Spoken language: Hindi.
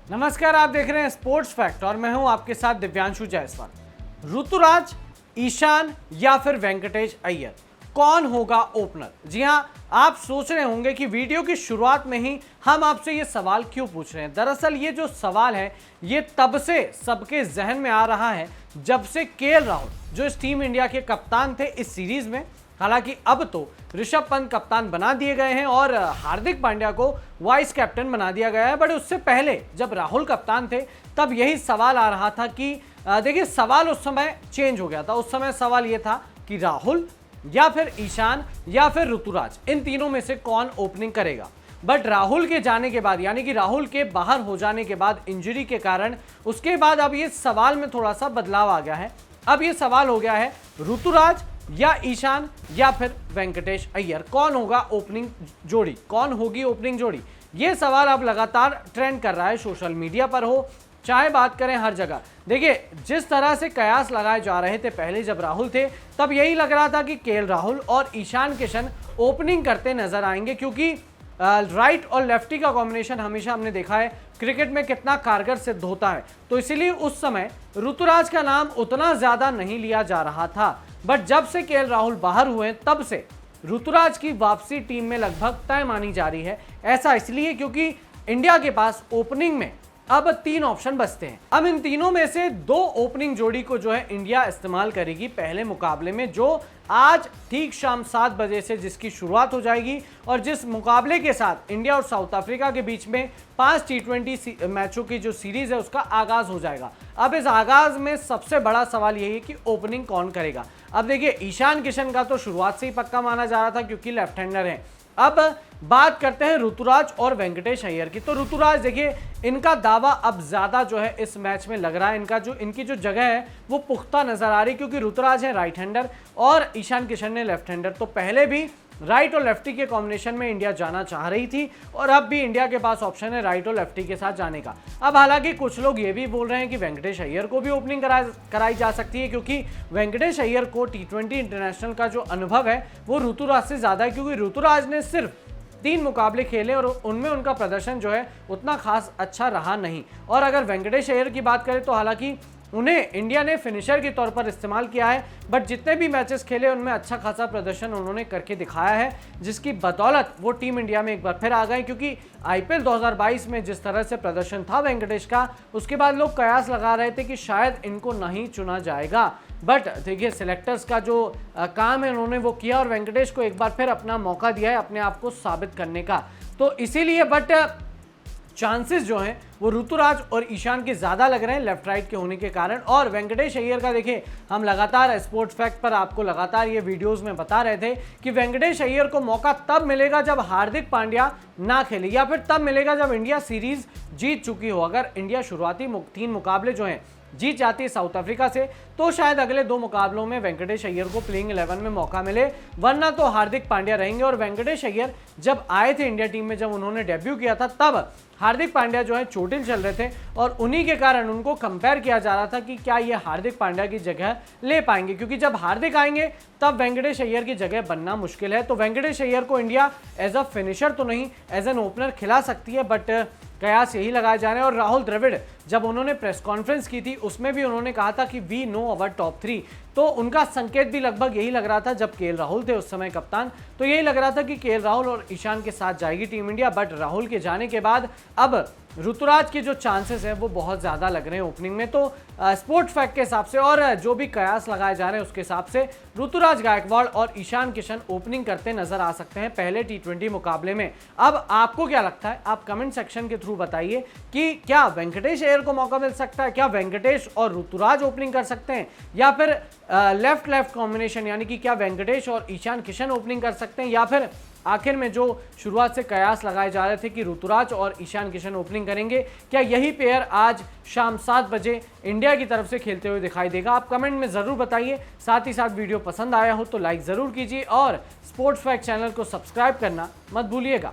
नमस्कार, आप देख रहे हैं स्पोर्ट्स फैक्ट और मैं हूं आपके साथ दिव्यांशु जायसवाल। ऋतुराज, ईशान या फिर वेंकटेश अय्यर, कौन होगा ओपनर? जी हां, आप सोच रहे होंगे कि वीडियो की शुरुआत में ही हम आपसे ये सवाल क्यों पूछ रहे हैं। दरअसल ये जो सवाल है ये तब से सबके जहन में आ रहा है जब से केएल राहुल, जो इस टीम इंडिया के कप्तान थे इस सीरीज में, हालांकि अब तो ऋषभ पंत कप्तान बना दिए गए हैं और हार्दिक पांड्या को वाइस कैप्टन बना दिया गया है। बट उससे पहले जब राहुल कप्तान थे तब यही सवाल आ रहा था कि देखिए, सवाल उस समय चेंज हो गया था। उस समय सवाल यह था कि राहुल या फिर ईशान या फिर ऋतुराज, इन तीनों में से कौन ओपनिंग करेगा। बट राहुल के जाने के बाद, यानी कि राहुल के बाहर हो जाने के बाद इंजरी के कारण, उसके बाद अब ये सवाल में थोड़ा सा बदलाव आ गया है। अब ये सवाल हो गया है ऋतुराज या ईशान या फिर वेंकटेश अय्यर, कौन होगा ओपनिंग जोड़ी, कौन होगी ओपनिंग जोड़ी। ये सवाल अब लगातार ट्रेंड कर रहा है, सोशल मीडिया पर हो चाहे बात करें हर जगह। देखिए, जिस तरह से कयास लगाए जा रहे थे पहले जब राहुल थे, तब यही लग रहा था कि केएल राहुल और ईशान किशन ओपनिंग करते नजर आएंगे, क्योंकि राइट और लेफ्टी का कॉम्बिनेशन हमेशा हमने देखा है क्रिकेट में कितना कारगर सिद्ध होता है। तो इसीलिए उस समय ऋतुराज का नाम उतना ज्यादा नहीं लिया जा रहा था। बट जब से केएल राहुल बाहर हुए तब से ऋतुराज की वापसी टीम में लगभग तय मानी जा रही है। ऐसा इसलिए क्योंकि इंडिया के पास ओपनिंग में अब 3 ऑप्शन बचते हैं। अब इन तीनों में से 2 ओपनिंग जोड़ी को जो है इंडिया इस्तेमाल करेगी पहले मुकाबले में, जो आज ठीक शाम 7 बजे से जिसकी शुरुआत हो जाएगी और जिस मुकाबले के साथ इंडिया और साउथ अफ्रीका के बीच में 5 T20 मैचों की जो सीरीज है उसका आगाज हो जाएगा। अब इस आगाज में सबसे बड़ा सवाल यही है कि ओपनिंग कौन करेगा। अब देखिए, ईशान किशन का तो शुरुआत से ही पक्का माना जा रहा था क्योंकि लेफ्ट हैंडर है। अब बात करते हैं ऋतुराज और वेंकटेश अय्यर की। तो ऋतुराज, देखिए, इनका दावा अब ज्यादा जो है इस मैच में लग रहा है। इनकी जो जगह है वो पुख्ता नजर आ रही, क्योंकि ऋतुराज है राइट हैंडर और ईशान किशन ने लेफ्ट हैंडर। तो पहले भी राइट और लेफ्टी के कॉम्बिनेशन में इंडिया जाना चाह रही थी और अब भी इंडिया के पास ऑप्शन है राइट और लेफ्टी के साथ जाने का। अब हालांकि कुछ लोग ये भी बोल रहे हैं कि वेंकटेश अय्यर को भी ओपनिंग कराई जा सकती है, क्योंकि वेंकटेश अय्यर को T20 इंटरनेशनल का जो अनुभव है वो ऋतुराज से ज्यादा है, क्योंकि ऋतुराज ने सिर्फ 3 मुकाबले खेले और उनमें उनका प्रदर्शन जो है उतना खास अच्छा रहा नहीं। और अगर वेंकटेश अय्यर की बात करें तो हालांकि उन्हें इंडिया ने फिनिशर के तौर पर इस्तेमाल किया है, बट जितने भी मैचेस खेले उनमें अच्छा खासा प्रदर्शन उन्होंने करके दिखाया है, जिसकी बदौलत वो टीम इंडिया में एक बार फिर आ गए। क्योंकि आईपीएल 2022 में जिस तरह से प्रदर्शन था वेंकटेश का, उसके बाद लोग कयास लगा रहे थे कि शायद इनको नहीं चुना जाएगा। बट देखिए, सिलेक्टर्स का जो काम है उन्होंने वो किया और वेंकटेश को एक बार फिर अपना मौका दिया है अपने आप को साबित करने का। तो इसीलिए बट चांसेस जो हैं वो ऋतुराज और ईशान के ज्यादा लग रहे हैं लेफ्ट राइट के होने के कारण। और वेंकटेश अय्यर का देखिए, हम लगातार स्पोर्ट्स फैक्ट पर आपको लगातार ये वीडियोस में बता रहे थे कि वेंकटेश अय्यर को मौका तब मिलेगा जब हार्दिक पांड्या ना खेले, या फिर तब मिलेगा जब इंडिया सीरीज जीत चुकी हो। अगर इंडिया शुरुआती 3 मुकाबले जो हैं जीत जाती है साउथ अफ्रीका से, तो शायद अगले 2 मुकाबलों में वेंकटेश अय्यर को प्लेइंग 11 में मौका मिले, वरना तो हार्दिक पांड्या रहेंगे। और वेंकटेश अय्यर जब आए थे इंडिया टीम में, जब उन्होंने डेब्यू किया था, तब हार्दिक पांड्या जो है चोटिल चल रहे थे और उन्हीं के कारण उनको कंपेयर किया जा रहा था कि क्या ये हार्दिक पांड्या की जगह ले पाएंगे, क्योंकि जब हार्दिक आएंगे तब वेंकटेश अय्यर की जगह बनना मुश्किल है। तो वेंकटेश अय्यर को इंडिया एज अ फिनिशर तो नहीं, एज एन ओपनर खिला सकती है, बट कयास यही लगाए जा रहे हैं। और राहुल द्रविड़ जब उन्होंने प्रेस कॉन्फ्रेंस की थी उसमें भी उन्होंने कहा था कि वी नो अवर टॉप 3, तो उनका संकेत भी लगभग यही लग रहा था जब केएल राहुल थे उस समय कप्तान, तो यही लग रहा था कि केएल राहुल और ईशान के साथ जाएगी टीम इंडिया। बट राहुल के जाने के बाद अब ऋतुराज के जो चांसेस हैं वो बहुत ज़्यादा लग रहे हैं ओपनिंग में। तो स्पोर्ट्स फैक्ट के हिसाब से और जो भी कयास लगाए जा रहे हैं उसके हिसाब से ऋतुराज गायकवाड़ और ईशान किशन ओपनिंग करते नजर आ सकते हैं पहले T20 मुकाबले में। अब आपको क्या लगता है, आप कमेंट सेक्शन के थ्रू बताइए कि क्या वेंकटेश अय्यर को मौका मिल सकता है, क्या वेंकटेश और ऋतुराज ओपनिंग कर सकते हैं, या फिर लेफ्ट कॉम्बिनेशन, यानी कि क्या वेंकटेश और ईशान किशन ओपनिंग कर सकते हैं, या फिर आखिर में जो शुरुआत से कयास लगाए जा रहे थे कि ऋतुराज और ईशान किशन ओपनिंग करेंगे, क्या यही पेयर आज शाम 7 बजे इंडिया की तरफ से खेलते हुए दिखाई देगा? आप कमेंट में ज़रूर बताइए। साथ ही साथ वीडियो पसंद आया हो तो लाइक ज़रूर कीजिए और स्पोर्ट्स फैक्ट चैनल को सब्सक्राइब करना मत भूलिएगा।